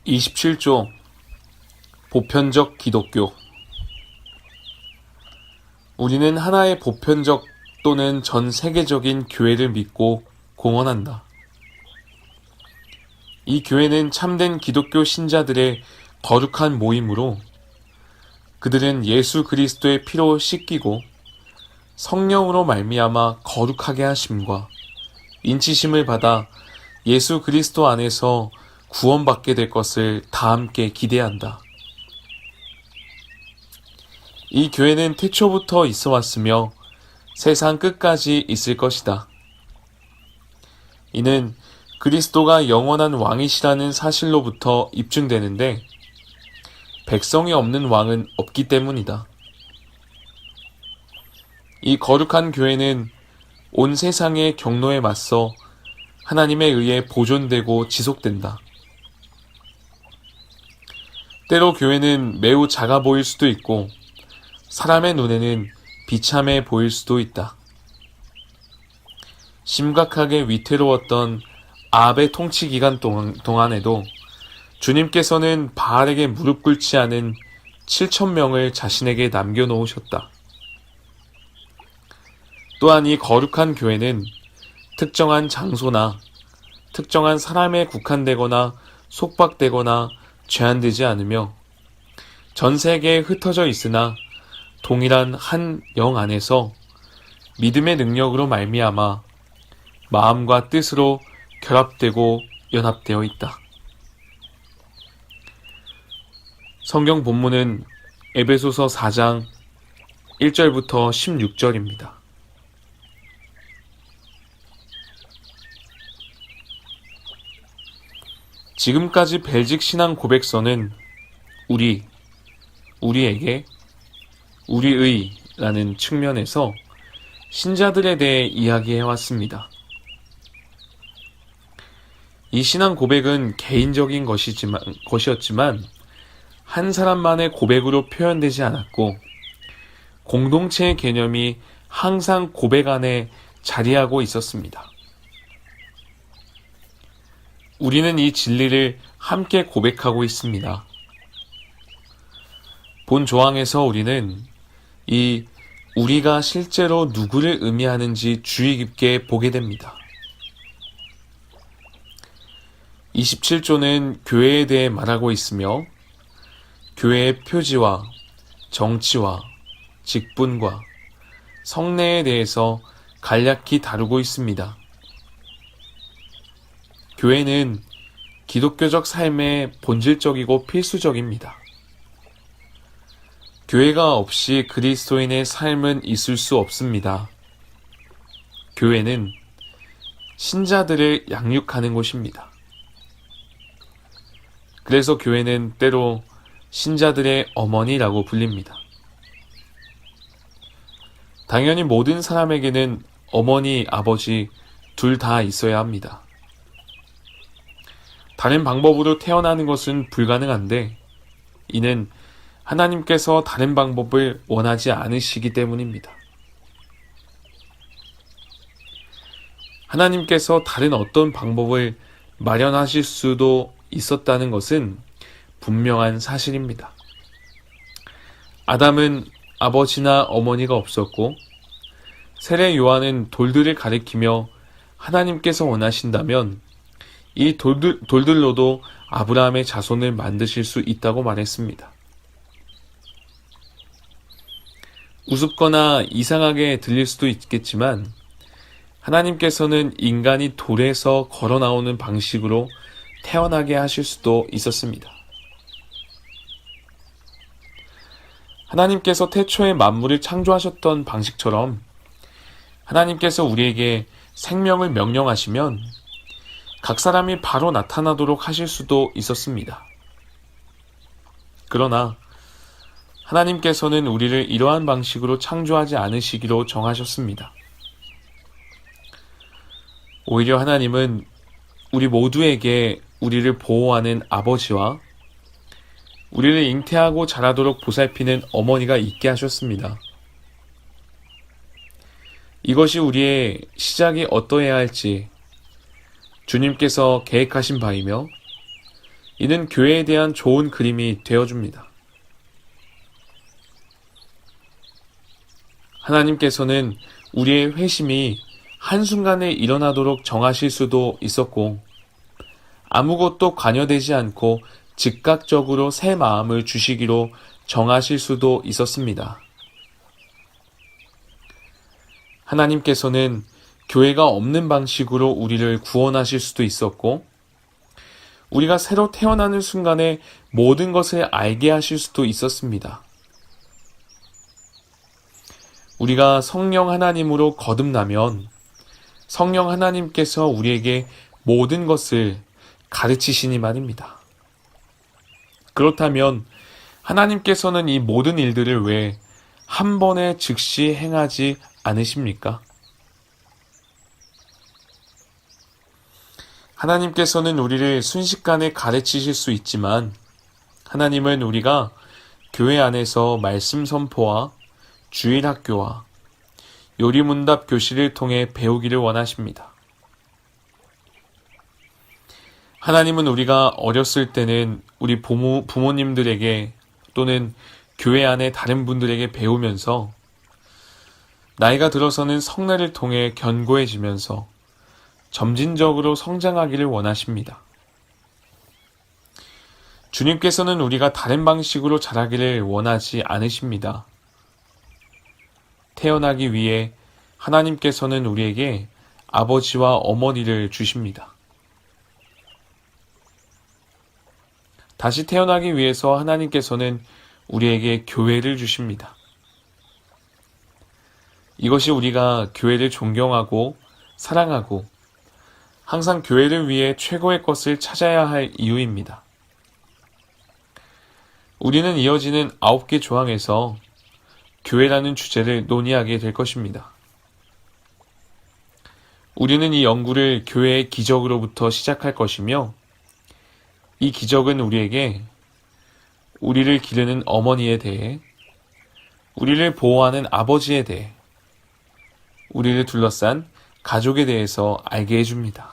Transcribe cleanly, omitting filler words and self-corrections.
27조 보편적 기독교. 우리는 하나의 보편적 또는 전 세계적인 교회를 믿고 공언한다. 이 교회는 참된 기독교 신자들의 거룩한 모임으로 그들은 예수 그리스도의 피로 씻기고 성령으로 말미암아 거룩하게 하심과 인치심을 받아 예수 그리스도 안에서 구원받게 될 것을 다 함께 기대한다. 이 교회는 태초부터 있어 왔으며 세상 끝까지 있을 것이다. 이는 그리스도가 영원한 왕이시라는 사실로부터 입증되는데 백성이 없는 왕은 없기 때문이다. 이 거룩한 교회는 온 세상의 경로에 맞서 하나님에 의해 보존되고 지속된다. 때로 교회는 매우 작아 보일 수도 있고 사람의 눈에는 비참해 보일 수도 있다. 심각하게 위태로웠던 아합의 통치 기간 동안에도 주님께서는 바알에게 무릎 꿇지 않은 7,000명을 자신에게 남겨놓으셨다. 또한 이 거룩한 교회는 특정한 장소나 특정한 사람에 국한되거나 속박되거나 제한되지 않으며 전 세계에 흩어져 있으나 동일한 한 영 안에서 믿음의 능력으로 말미암아 마음과 뜻으로 결합되고 연합되어 있다. 성경 본문은 에베소서 4장 1절부터 16절입니다. 지금까지 벨직 신앙 고백서는 우리에게, 우리의 라는 측면에서 신자들에 대해 이야기해왔습니다. 이 신앙 고백은 개인적인 것이었지만 한 사람만의 고백으로 표현되지 않았고 공동체의 개념이 항상 고백 안에 자리하고 있었습니다. 우리는 이 진리를 함께 고백하고 있습니다. 본 조항에서 우리는 이 우리가 실제로 누구를 의미하는지 주의 깊게 보게 됩니다. 27조는 교회에 대해 말하고 있으며 교회의 표지와 정치와 직분과 성례에 대해서 간략히 다루고 있습니다. 교회는 기독교적 삶의 본질적이고 필수적입니다. 교회가 없이 그리스도인의 삶은 있을 수 없습니다. 교회는 신자들을 양육하는 곳입니다. 그래서 교회는 때로 신자들의 어머니라고 불립니다. 당연히 모든 사람에게는 어머니, 아버지 둘 다 있어야 합니다. 다른 방법으로 태어나는 것은 불가능한데 이는 하나님께서 다른 방법을 원하지 않으시기 때문입니다. 하나님께서 다른 어떤 방법을 마련하실 수도 있었다는 것은 분명한 사실입니다. 아담은 아버지나 어머니가 없었고 세례 요한은 돌들을 가리키며 하나님께서 원하신다면 이 돌들로도 아브라함의 자손을 만드실 수 있다고 말했습니다. 우습거나 이상하게 들릴 수도 있겠지만 하나님께서는 인간이 돌에서 걸어 나오는 방식으로 태어나게 하실 수도 있었습니다. 하나님께서 태초에 만물을 창조하셨던 방식처럼 하나님께서 우리에게 생명을 명령하시면 각 사람이 바로 나타나도록 하실 수도 있었습니다. 그러나 하나님께서는 우리를 이러한 방식으로 창조하지 않으시기로 정하셨습니다. 오히려 하나님은 우리 모두에게 우리를 보호하는 아버지와 우리를 잉태하고 자라도록 보살피는 어머니가 있게 하셨습니다. 이것이 우리의 시작이 어떠해야 할지 주님께서 계획하신 바이며 이는 교회에 대한 좋은 그림이 되어줍니다. 하나님께서는 우리의 회심이 한순간에 일어나도록 정하실 수도 있었고, 아무것도 관여되지 않고 즉각적으로 새 마음을 주시기로 정하실 수도 있었습니다. 하나님께서는 교회가 없는 방식으로 우리를 구원하실 수도 있었고, 우리가 새로 태어나는 순간에 모든 것을 알게 하실 수도 있었습니다. 우리가 성령 하나님으로 거듭나면 성령 하나님께서 우리에게 모든 것을 가르치시니 말입니다. 그렇다면 하나님께서는 이 모든 일들을 왜 한 번에 즉시 행하지 않으십니까? 하나님께서는 우리를 순식간에 가르치실 수 있지만 하나님은 우리가 교회 안에서 말씀 선포와 주일 학교와 요리문답 교실을 통해 배우기를 원하십니다. 하나님은 우리가 어렸을 때는 우리 부모님들에게 또는 교회 안에 다른 분들에게 배우면서 나이가 들어서는 성례를 통해 견고해지면서 점진적으로 성장하기를 원하십니다. 주님께서는 우리가 다른 방식으로 자라기를 원하지 않으십니다. 태어나기 위해 하나님께서는 우리에게 아버지와 어머니를 주십니다. 다시 태어나기 위해서 하나님께서는 우리에게 교회를 주십니다. 이것이 우리가 교회를 존경하고 사랑하고 항상 교회를 위해 최고의 것을 찾아야 할 이유입니다. 우리는 이어지는 9개 조항에서 교회라는 주제를 논의하게 될 것입니다. 우리는 이 연구를 교회의 기적으로부터 시작할 것이며 이 기적은 우리에게 우리를 기르는 어머니에 대해, 우리를 보호하는 아버지에 대해, 우리를 둘러싼 가족에 대해서 알게 해줍니다.